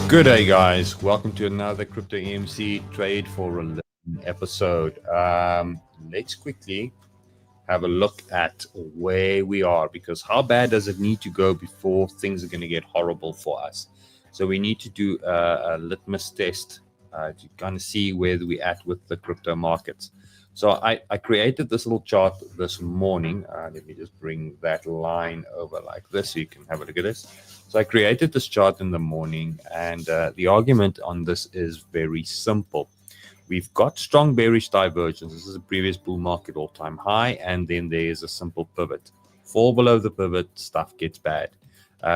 Good day, guys. Welcome to another Crypto EMC Trade for a Living episode. Let's quickly have a look at where we are, because how bad does it need to go before things are going to get horrible for us? So we need to do a litmus test to kind of see where we're at with the crypto markets. So I created this little chart this morning. Let me just bring that line over like this so you can have a look at this. So I created this chart in the morning, and the argument on this is very simple. We've got strong bearish divergence. This is a previous bull market all-time high, and then there's a simple pivot. Fall below the pivot, stuff gets bad.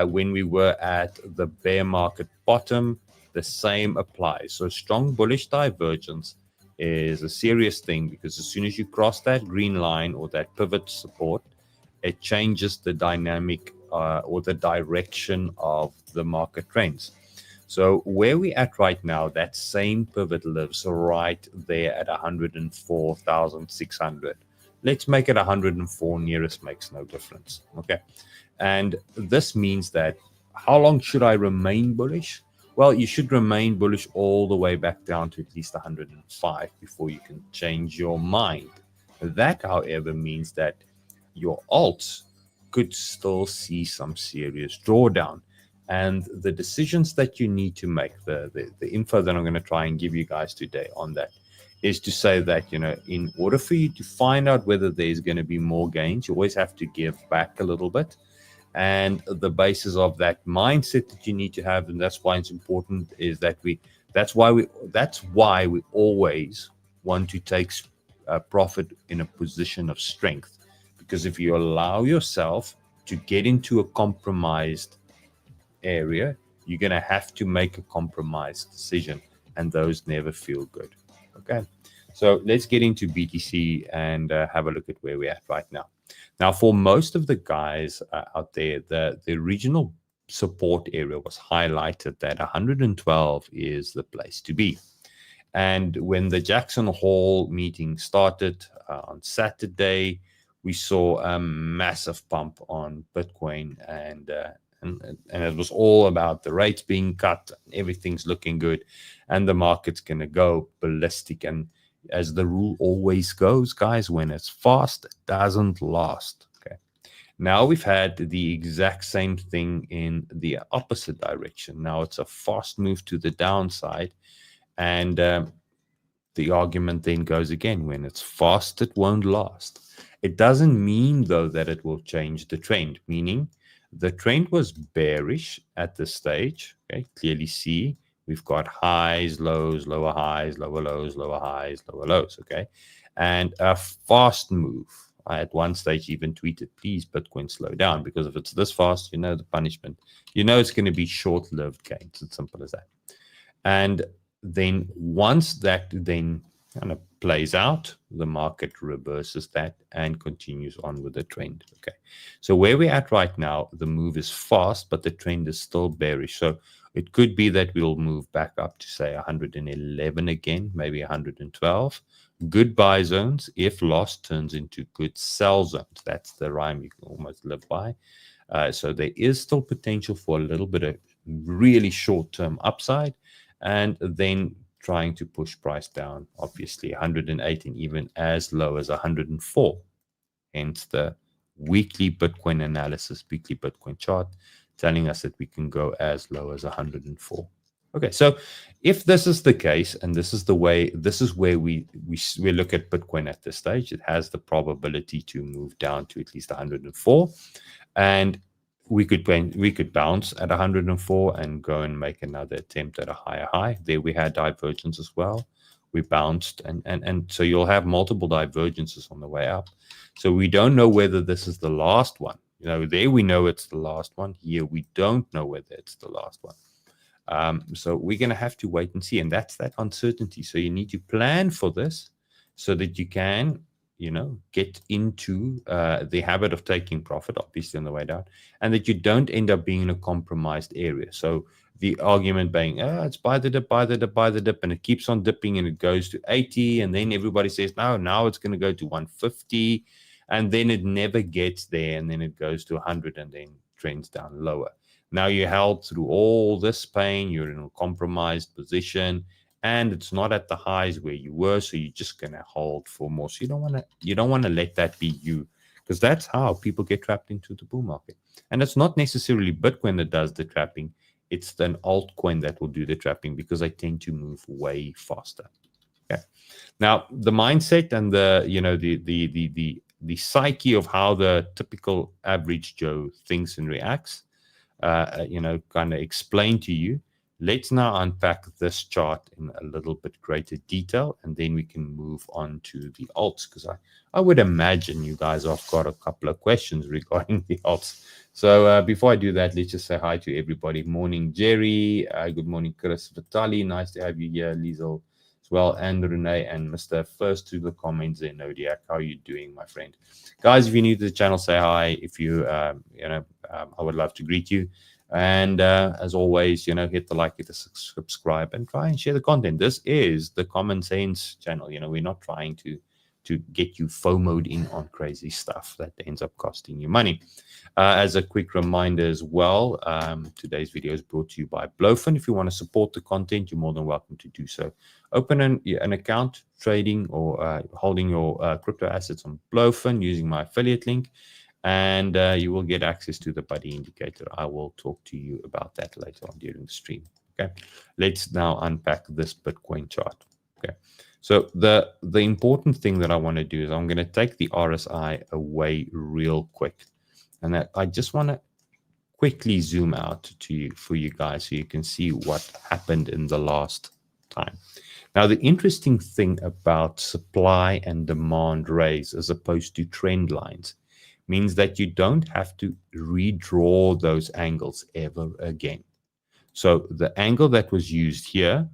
When we were at the bear market bottom, the same applies. So strong bullish divergence is a serious thing, because as soon as you cross that green line or that pivot support, it changes the dynamic or the direction of the market trends. So where we're at right now, that same pivot lives right there at 104,600. Let's make it 104, nearest makes no difference. Okay. And this means that how long should I remain bullish? Well, you should remain bullish all the way back down to at least 105 before you can change your mind. That, however, means that your alts could still see some serious drawdown. And the decisions that you need to make, the info that I'm going to try and give you guys today on that, is to say that, in order for you to find out whether there's going to be more gains, you always have to give back a little bit. And the basis of that mindset that you need to have, and that's why it's important, is that that's why we always want to take profit in a position of strength. Because if you allow yourself to get into a compromised area, you're going to have to make a compromised decision, and those never feel good. Okay, so let's get into BTC and have a look at where we're at right now. Now, for most of the guys out there, the regional support area was highlighted that 112 is the place to be. And when the Jackson Hole meeting started on Saturday, we saw a massive pump on Bitcoin, and it was all about the rates being cut. Everything's looking good, and the market's going to go ballistic. And as the rule always goes, guys, when it's fast, it doesn't last. Okay. Now we've had the exact same thing in the opposite direction. Now it's a fast move to the downside, and the argument then goes again: when it's fast, it won't last. It doesn't mean, though, that it will change the trend, meaning the trend was bearish at this stage. Okay, clearly see we've got highs, lows, lower highs, lower lows, lower highs, lower lows. Okay, and a fast move. I at one stage even tweeted, please, Bitcoin, slow down, because if it's this fast, the punishment. It's going to be short-lived gains. It's simple as that. And then once that then kind of plays out, the market reverses that and continues on with the trend. Okay, so where we're at right now, the move is fast, but the trend is still bearish. So it could be that we'll move back up to, say, 111 again, maybe 112. Good buy zones. If lost, turns into good sell zones. That's the rhyme you can almost live by. So there is still potential for a little bit of really short-term upside, and then trying to push price down, obviously 108 and even as low as 104. Hence the weekly Bitcoin analysis, weekly Bitcoin chart, telling us that we can go as low as 104. Okay, so if this is the case, and this is where we look at Bitcoin at this stage, it has the probability to move down to at least 104, and we could bounce at 104 and go and make another attempt at a higher high. There we had divergence as well. We bounced, and so you'll have multiple divergences on the way up. So we don't know whether this is the last one. There we know it's the last one. Here we don't know whether it's the last one. So we're going to have to wait and see, and that's that uncertainty. So you need to plan for this so that you can get into the habit of taking profit, obviously, on the way down, and that you don't end up being in a compromised area. So the argument being, it's buy the dip, buy the dip, buy the dip, and it keeps on dipping and it goes to 80, and then everybody says, no, now it's going to go to 150, and then it never gets there, and then it goes to 100 and then trends down lower. Now you held through all this pain, you're in a compromised position, and it's not at the highs where you were, so you're just gonna hold for more. So you don't wanna let that be you, because that's how people get trapped into the bull market. And it's not necessarily Bitcoin that does the trapping, it's an altcoin that will do the trapping, because they tend to move way faster. Okay. Now the mindset and the psyche of how the typical average Joe thinks and reacts, kind of explain to you. Let's now unpack this chart in a little bit greater detail, and then we can move on to the alts, because I would imagine you guys have got a couple of questions regarding the alts. So before I do that, let's just say hi to everybody. Morning, Jerry. Good morning, Chris. Vitali, nice to have you here. Liesel as well, and Renee and Mr. First to the comments there, Nodiak. How are you doing, my friend? Guys, if you're new to the channel, say hi. If you, I would love to greet you. And as always, hit the like, hit the subscribe, and try and share the content. This is the Common Sense channel. We're not trying to get you FOMO'd in on crazy stuff that ends up costing you money. As a quick reminder as well, today's video is brought to you by Blowfin. If you want to support the content, you're more than welcome to do so. Open an account trading or holding your crypto assets on Blowfin using my affiliate link, and you will get access to the buddy indicator. I will talk to you about that later on during the stream. Okay, let's now unpack this Bitcoin chart. Okay, so the important thing that I want to do is I'm going to take the RSI away real quick, and that I just want to quickly zoom out for you guys so you can see what happened in the last time. Now, the interesting thing about supply and demand rays as opposed to trend lines means that you don't have to redraw those angles ever again. So the angle that was used here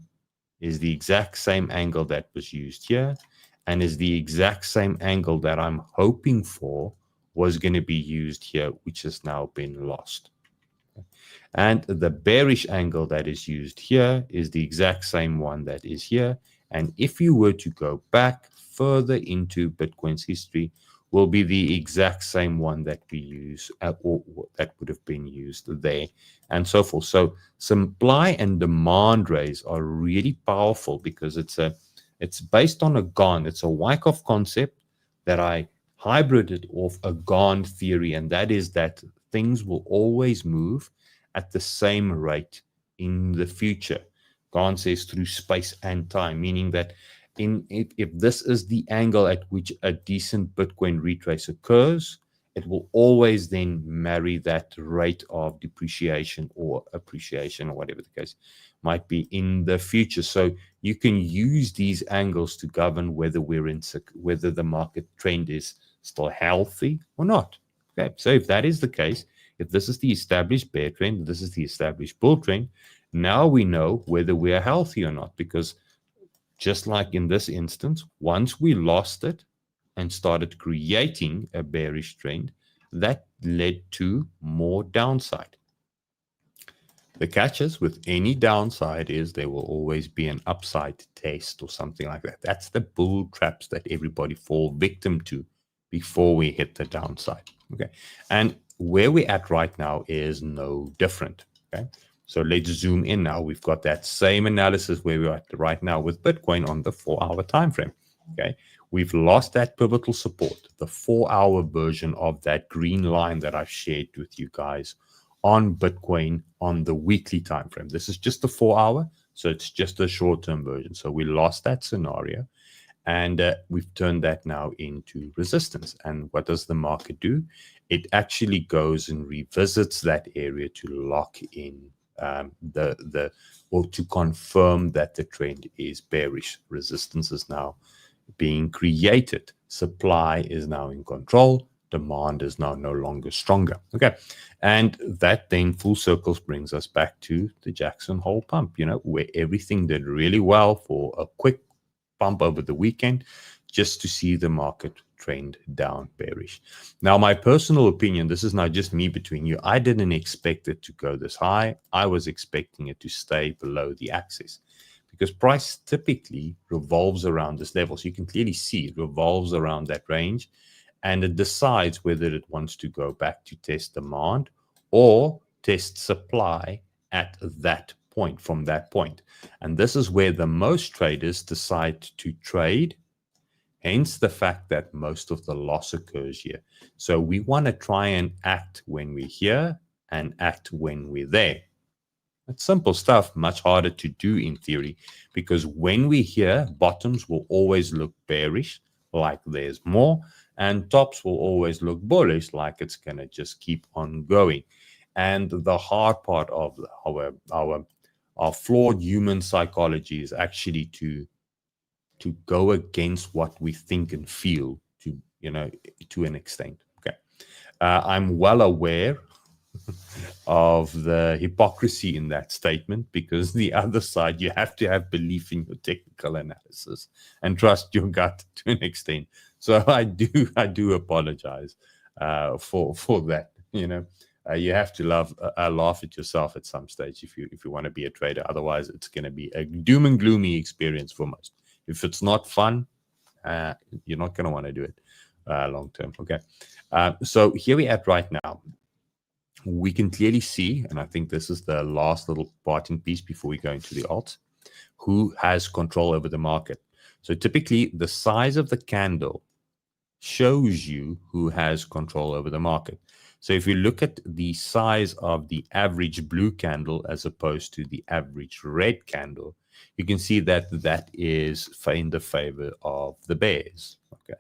is the exact same angle that was used here, and is the exact same angle that I'm hoping for was going to be used here, which has now been lost. And the bearish angle that is used here is the exact same one that is here. And if you were to go back further into Bitcoin's history, will be the exact same one that we use, or that would have been used there, and so forth. So supply and demand rays are really powerful, because it's based on a GON. It's a Wyckoff concept that I hybrided off a GON theory, and that is that things will always move at the same rate in the future. GON says through space and time, meaning that if this is the angle at which a decent Bitcoin retrace occurs, it will always then marry that rate of depreciation or appreciation, or whatever the case might be in the future. So you can use these angles to govern whether whether the market trend is still healthy or not. Okay, so if that is the case, if this is the established bear trend, this is the established bull trend, now we know whether we are healthy or not, because just like in this instance, once we lost it and started creating a bearish trend, that led to more downside. The catches with any downside is there will always be an upside test or something like that. That's the bull traps that everybody fall victim to before we hit the downside. Okay, and where we're at right now is no different. Okay, so let's zoom in now. We've got that same analysis where we're at right now with Bitcoin on the 4-hour time frame. Okay, we've lost that pivotal support, the 4-hour version of that green line that I've shared with you guys on Bitcoin on the weekly time frame. This is just the 4-hour, so it's just a short-term version. So we lost that scenario, and we've turned that now into resistance. And what does the market do? It actually goes and revisits that area to lock in or to confirm that the trend is bearish. Resistance is now being created. Supply is now in control. Demand is now no longer stronger. Okay, and that then full circles brings us back to the Jackson Hole pump, where everything did really well for a quick pump over the weekend, just to see the market trend down bearish. Now, my personal opinion, this is not just me between you, I didn't expect it to go this high. I was expecting it to stay below the axis, because price typically revolves around this level. So you can clearly see it revolves around that range, and it decides whether it wants to go back to test demand or test supply at that point, from that point. And this is where the most traders decide to trade, hence the fact that most of the loss occurs here. So we want to try and act when we're here and act when we're there. It's simple stuff, much harder to do in theory, because when we're here, bottoms will always look bearish, like there's more, and tops will always look bullish, like it's going to just keep on going. And the hard part of our flawed human psychology is actually to go against what we think and feel, to an extent. Okay, I'm well aware of the hypocrisy in that statement, because the other side, you have to have belief in your technical analysis and trust your gut to an extent. So I do apologize for that. You have to laugh at yourself at some stage if you want to be a trader. Otherwise, it's going to be a doom and gloomy experience for most. If it's not fun, you're not going to want to do it long term. Okay, so here we're at right now. We can clearly see, and I think this is the last little parting piece before we go into the alts, who has control over the market. So typically, the size of the candle shows you who has control over the market. So if you look at the size of the average blue candle as opposed to the average red candle, you can see that that is in the favor of the bears. Okay,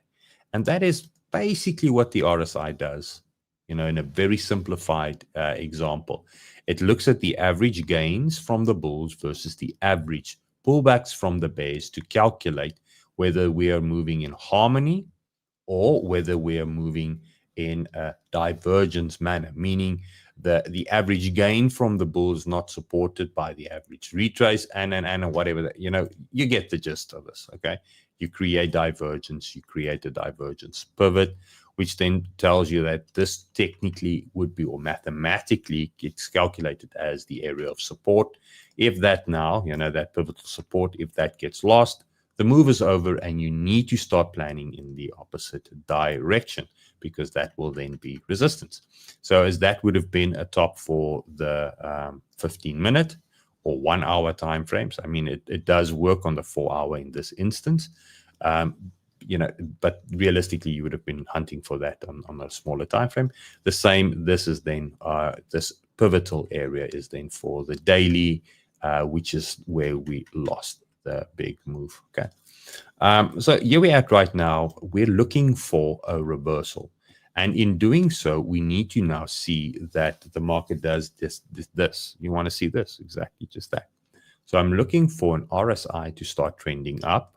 and that is basically what the RSI does. In a very simplified example, it looks at the average gains from the bulls versus the average pullbacks from the bears to calculate whether we are moving in harmony or whether we are moving in a divergence manner, meaning the average gain from the bulls not supported by the average retrace and whatever. You get the gist of this. Okay, you create divergence, you create a divergence pivot, which then tells you that this technically would be, or mathematically gets calculated as the area of support. If that now, that pivotal support, if that gets lost, the move is over and you need to start planning in the opposite direction, because that will then be resistance. So as that would have been a top for the 15-minute or 1 hour time frames. I mean, it does work on the 4 hour in this instance. But realistically, you would have been hunting for that on a smaller time frame. The same, this is then, this pivotal area is then for the daily, which is where we lost the big move. Okay. So here we're at right now. We're looking for a reversal. And in doing so, we need to now see that the market does this. You want to see this, exactly just that. So I'm looking for an RSI to start trending up,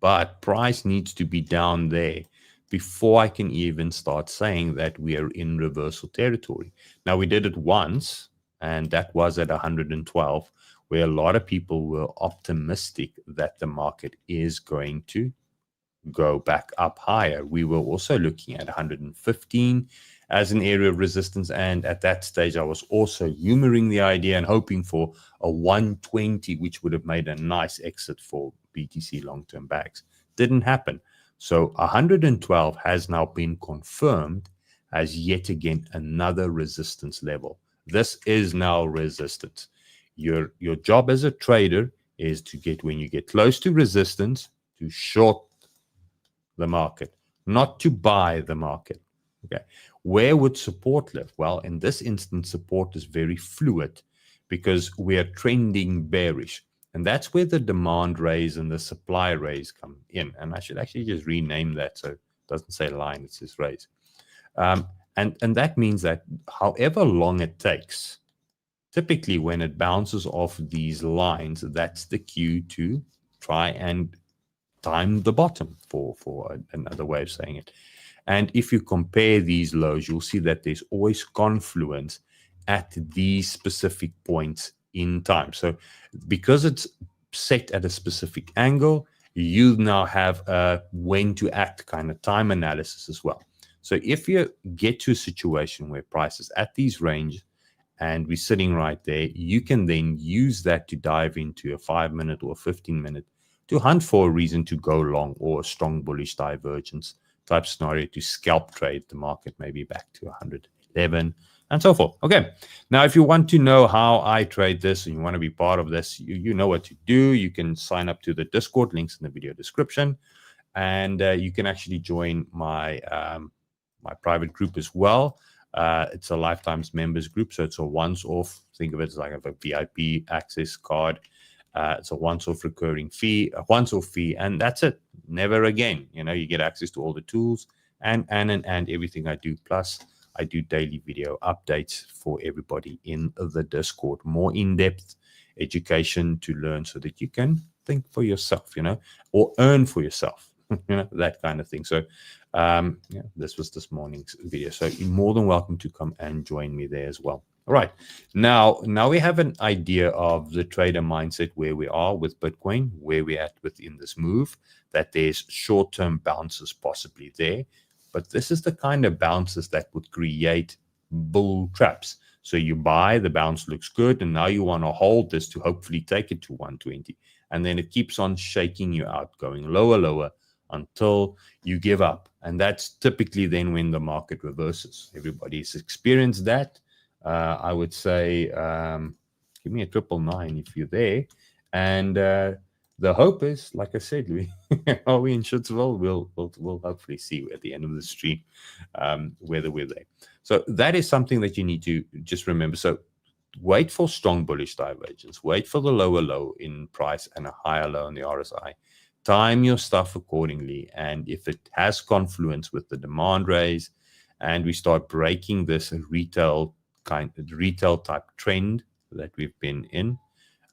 but price needs to be down there before I can even start saying that we are in reversal territory. Now, we did it once, and that was at 112, where a lot of people were optimistic that the market is going to go back up higher. We were also looking at 115 as an area of resistance, and at that stage I was also humoring the idea and hoping for a 120, which would have made a nice exit for BTC long-term bags. Didn't happen. So 112 has now been confirmed as yet again another resistance level. This is now resistance. Your job as a trader is to get, when you get close to resistance, to short the market, not to buy the market. Okay, where would support live? Well, in this instance, support is very fluid because we are trending bearish, and that's where the demand raise and the supply raise come in. And I should actually just rename that so it doesn't say line, it says raise. And that means that however long it takes, typically when it bounces off these lines, that's the cue to try and time the bottom, for another way of saying it. And if you compare these lows, you'll see that there's always confluence at these specific points in time. So because it's set at a specific angle, you now have a when to act kind of time analysis as well. So if you get to a situation where price is at these ranges and we're sitting right there, you can then use that to dive into a 5-minute or 15-minute to hunt for a reason to go long, or a strong bullish divergence type scenario to scalp trade the market maybe back to 111, and so forth. Okay. Now, if you want to know how I trade this and you want to be part of this, you know what to do. You can sign up to the Discord, links in the video description, and you can actually join my my private group as well. It's a lifetimes members group, so it's a once-off. Think of it as like a VIP access card. It's a once-off recurring fee, a once-off fee, and that's it. Never again. You know, you get access to all the tools and everything I do. Plus, I do daily video updates for everybody in the Discord. More in-depth education to learn so that you can think for yourself, you know, or earn for yourself, you know, that kind of thing. So, yeah, this was this morning's video. So you're more than welcome to come and join me there as well. All right. Now we have an idea of the trader mindset, where we are with Bitcoin, where we're at within this move, that there's short-term bounces possibly there. But this is the kind of bounces that would create bull traps. So you buy, the bounce looks good, and now you want to hold this to hopefully take it to 120. And then it keeps on shaking you out, going lower, lower, until you give up. And that's typically then when the market reverses. Everybody's experienced that. I would say, give me a 999 if you're there. And the hope is, like I said, are we in Schutzville? We'll hopefully see at the end of the stream whether we're there. So that is something that you need to just remember. So wait for strong bullish divergence. Wait for the lower low in price and a higher low in the RSI. Time your stuff accordingly. And if it has confluence with the demand raise and we start breaking this retail type trend that we've been in,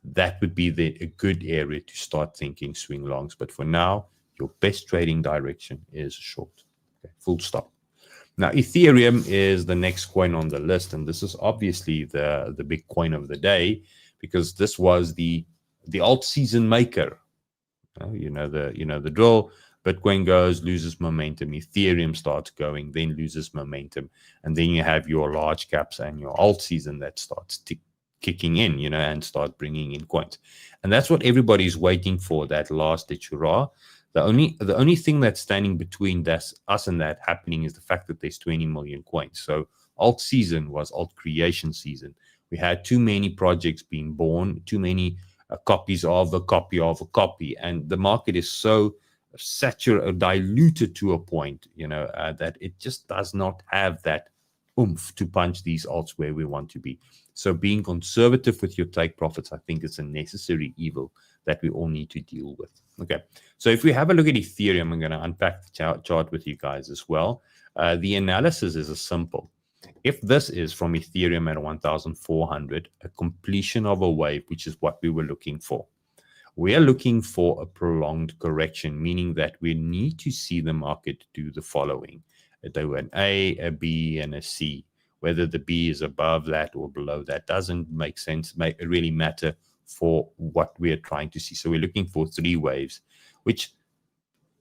that would be a good area to start thinking swing longs. But for now, your best trading direction is short. Okay, full stop. Now, Ethereum is the next coin on the list, and this is obviously the big coin of the day, because this was the alt season maker. You know the drill. Bitcoin goes, loses momentum. Ethereum starts going, then loses momentum, and then you have your large caps and your alt season that starts kicking in, you know, and start bringing in coins. And that's what everybody's waiting for, that last hurrah. The only thing that's standing between us and that happening is the fact that there's 20 million coins. So alt season was alt creation season. We had too many projects being born, too many copies of a copy of a copy, and the market is so saturated, diluted to a point, you know, that it just does not have that oomph to punch these alts where we want to be. So being conservative with your take profits, I think, is a necessary evil that we all need to deal with. Okay, so if we have a look at Ethereum, I'm going to unpack the chart with you guys as well. The analysis is simple. If this is from Ethereum at 1,400, a completion of a wave, which is what we were looking for. We are looking for a prolonged correction, meaning that we need to see the market do the following. Do an A, a B, and a C. Whether the B is above that or below that doesn't make sense, really matter for what we are trying to see. So we're looking for 3 waves, which,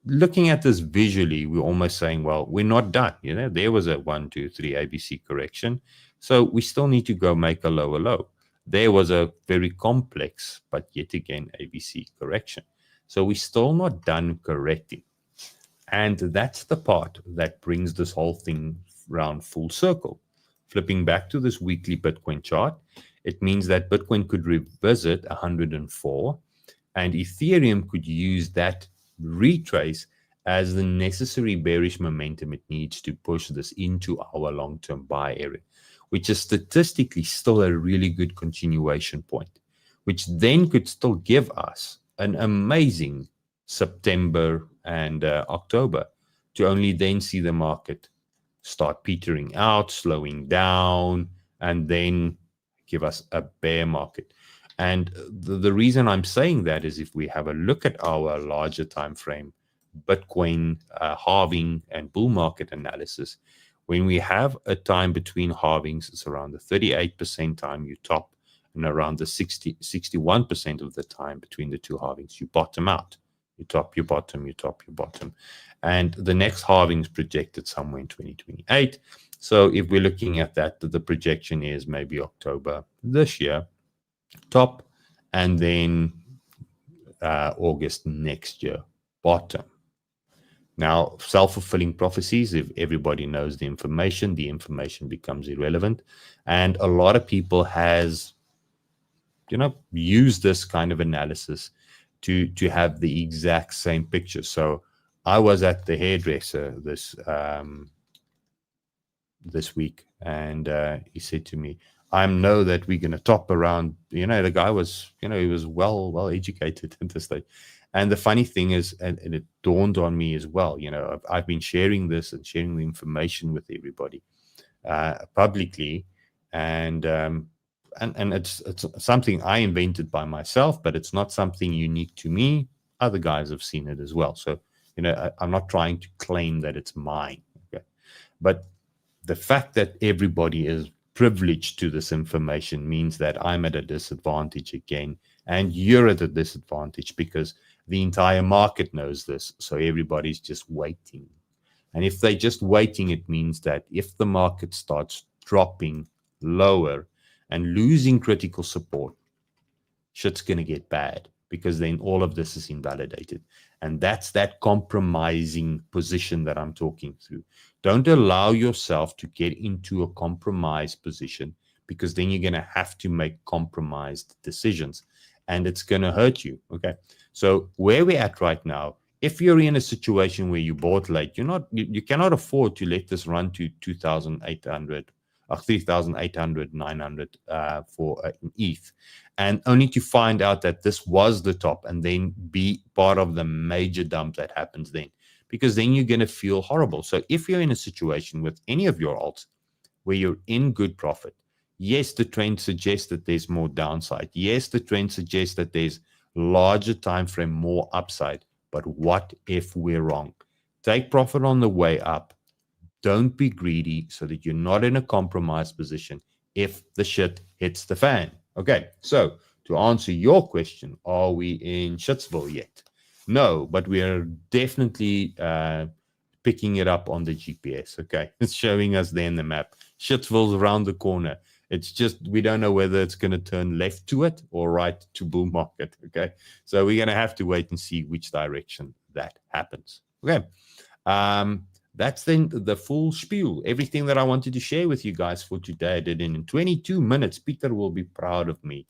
looking at this visually, we're almost saying, well, we're not done. You know, there was a 1, 2, 3 ABC correction. So we still need to go make a lower low. There was a very complex, but yet again, ABC correction. So we're still not done correcting. And that's the part that brings this whole thing round full circle. Flipping back to this weekly Bitcoin chart, it means that Bitcoin could revisit 104, and Ethereum could use that retrace as the necessary bearish momentum it needs to push this into our long-term buy area, which is statistically still a really good continuation point, which then could still give us an amazing September and October, to only then see the market start petering out, slowing down, and then give us a bear market. And the reason I'm saying that is, if we have a look at our larger time frame Bitcoin halving and bull market analysis, when we have a time between halvings, it's around the 38% time you top, and around the 61% of the time between the 2 halvings you bottom out. You top, you bottom, you top, you bottom. And the next halving is projected somewhere in 2028. So if we're looking at that, the projection is maybe October this year, top, and then August next year, bottom. Now, self-fulfilling prophecies, if everybody knows the information becomes irrelevant. And a lot of people has, used this kind of analysis to have the exact same picture. So I was at the hairdresser this week, and he said to me, I know that we're going to top around, the guy was, he was well educated at this stage. And the funny thing is, and it dawned on me as well, I've been sharing this and sharing the information with everybody publicly, and it's something I invented by myself, but it's not something unique to me. Other guys have seen it as well. So, I'm not trying to claim that it's mine. Okay, but the fact that everybody is privileged to this information means that I'm at a disadvantage again, and you're at a disadvantage because the entire market knows this. So everybody's just waiting. And if they're just waiting, it means that if the market starts dropping lower and losing critical support, shit's going to get bad, because then all of this is invalidated. And that's that compromising position that I'm talking through. Don't allow yourself to get into a compromised position, because then you're going to have to make compromised decisions, and it's going to hurt you. Okay. So where we're at right now, if you're in a situation where you bought late, you cannot afford to let this run to 2,800 or 3,800, 900 for an ETH, and only to find out that this was the top and then be part of the major dump that happens then, because then you're going to feel horrible. So if you're in a situation with any of your alts where you're in good profit, yes, the trend suggests that there's more downside. Yes, the trend suggests that there's larger time frame, more upside. But what if we're wrong? Take profit on the way up. Don't be greedy so that you're not in a compromised position if the shit hits the fan. Okay, so to answer your question, are we in Shitsville yet? No, but we are definitely picking it up on the GPS. Okay, it's showing us there in the map. Shitsville's around the corner. It's just we don't know whether it's going to turn left to it or right to bull market. Okay, so we're going to have to wait and see which direction that happens. Okay, that's then the full spiel. Everything that I wanted to share with you guys for today, I did in 22 minutes. Peter will be proud of me.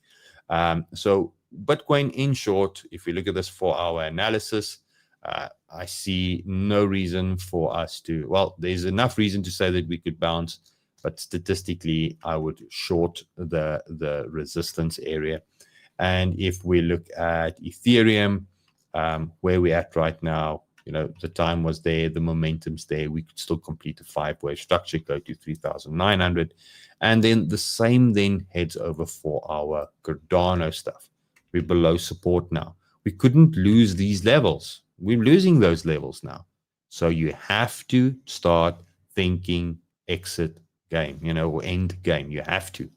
So Bitcoin, in short, if we look at this 4-hour analysis, I see no reason for us to, well, there's enough reason to say that we could bounce, but statistically, I would short the resistance area. And if we look at Ethereum, where we're at right now, the time was there, the momentum's there. We could still complete a 5-wave structure, go to 3,900. And then the same then heads over for our Cardano stuff. We're below support now. We couldn't lose these levels. We're losing those levels now. So you have to start thinking exit game, or end game. You have to.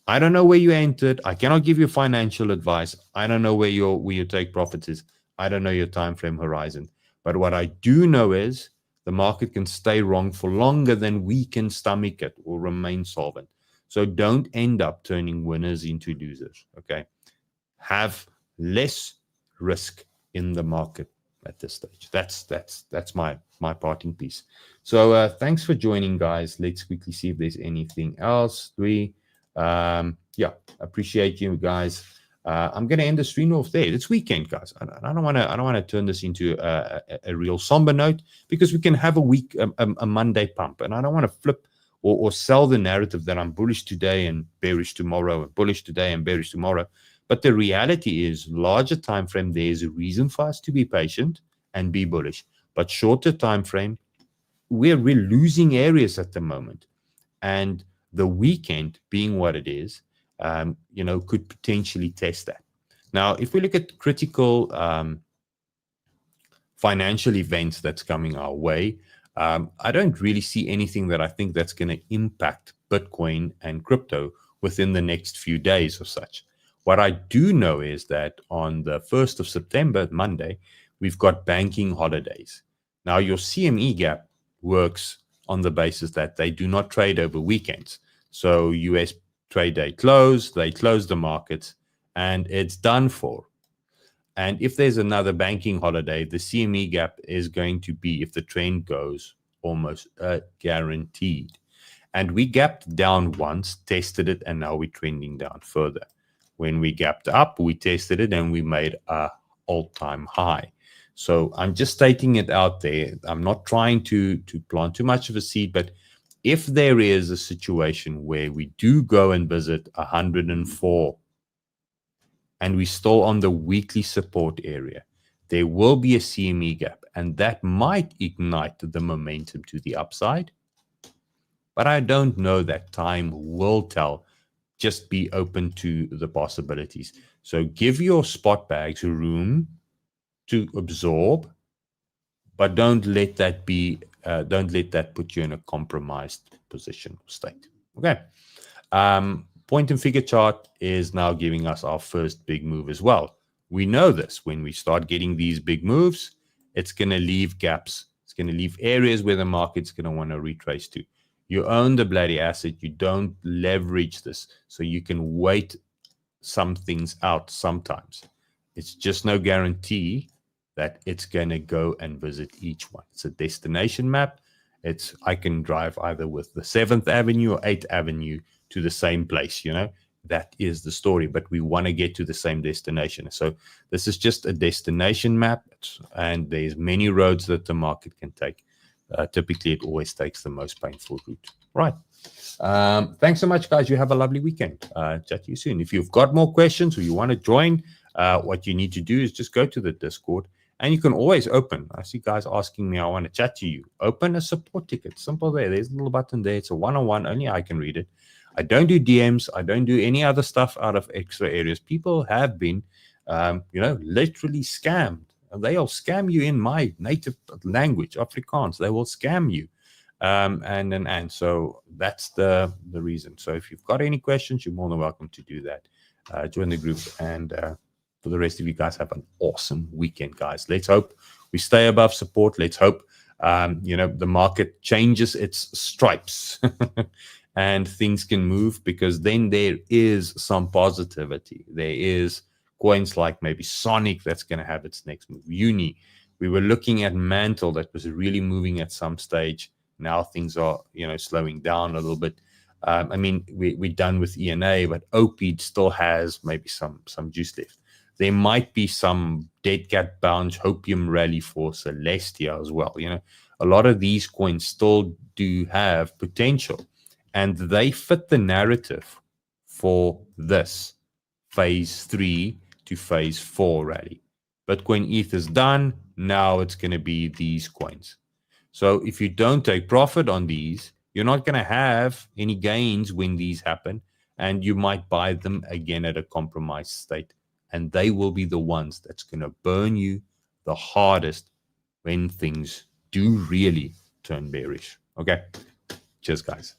I don't know where you entered. I cannot give you financial advice. I don't know where your take profits is. I don't know your time frame horizon. But what I do know is the market can stay wrong for longer than we can stomach it or remain solvent. So don't end up turning winners into losers. Okay. Have less risk in the market at this stage. That's my parting piece. So thanks for joining, guys. Let's quickly see if there's anything else. Yeah, appreciate you guys. I'm going to end the stream off there. It's weekend, guys. I don't want to turn this into a real somber note, because we can have a Monday pump, and I don't want to flip or sell the narrative that I'm bullish today and bearish tomorrow, and bullish today and bearish tomorrow. But the reality is, larger time frame, there's a reason for us to be patient and be bullish. But shorter time frame, we're losing areas at the moment, and the weekend being what it is, could potentially test that. Now, if we look at critical financial events that's coming our way, I don't really see anything that I think that's going to impact Bitcoin and crypto within the next few days or such. What I do know is that on the 1st of September, Monday, we've got banking holidays. Now, your CME gap works on the basis that they do not trade over weekends. So US trade day they close the markets, and it's done for. And if there's another banking holiday, the CME gap is going to be, if the trend goes, almost guaranteed. And we gapped down once, tested it, and now we're trending down further. When we gapped up, we tested it, and we made a all-time high. So I'm just stating it out there. I'm not trying to plant too much of a seed, but if there is a situation where we do go and visit 104 and we're still on the weekly support area, there will be a CME gap, and that might ignite the momentum to the upside. But I don't know that. Time will tell. Just be open to the possibilities. So give your spot bags room to absorb, but don't let that put you in a compromised position or state. Okay. Point and figure chart is now giving us our first big move as well. We know this. When we start getting these big moves, it's going to leave gaps. It's going to leave areas where the market's going to want to retrace to. You own the bloody asset. You don't leverage this. So you can wait some things out sometimes. It's just no guarantee that it's going to go and visit each one. It's a destination map. I can drive either with the 7th Avenue or 8th Avenue to the same place, that is the story, but we want to get to the same destination. So this is just a destination map, and there's many roads that the market can take. Typically, it always takes the most painful route. Right. Thanks so much, guys. You have a lovely weekend. Chat to you soon. If you've got more questions or you want to join, what you need to do is just go to the Discord, and you can always open. I see guys asking me, I want to chat to you. Open a support ticket. Simple there. There's a little button there. It's a one-on-one. Only I can read it. I don't do DMs. I don't do any other stuff out of extra areas. People have been, literally scammed. They'll scam you in my native language, Afrikaans. They will scam you. And so that's the reason. So if you've got any questions, you're more than welcome to do that. Join the group. And for the rest of you guys, have an awesome weekend, guys. Let's hope we stay above support. Let's hope, the market changes its stripes. And things can move, because then there is some positivity. There is coins like maybe Sonic that's going to have its next move. Uni, we were looking at Mantle that was really moving at some stage. Now things are, slowing down a little bit. We're done with ENA, but OPED still has maybe some juice left. There might be some dead cat bounce hopium rally for Celestia as well. A lot of these coins still do have potential. And they fit the narrative for this phase 3 to phase 4 rally. Bitcoin ETH is done. Now it's going to be these coins. So if you don't take profit on these, you're not going to have any gains when these happen. And you might buy them again at a compromised state. And they will be the ones that's going to burn you the hardest when things do really turn bearish. Okay. Cheers, guys.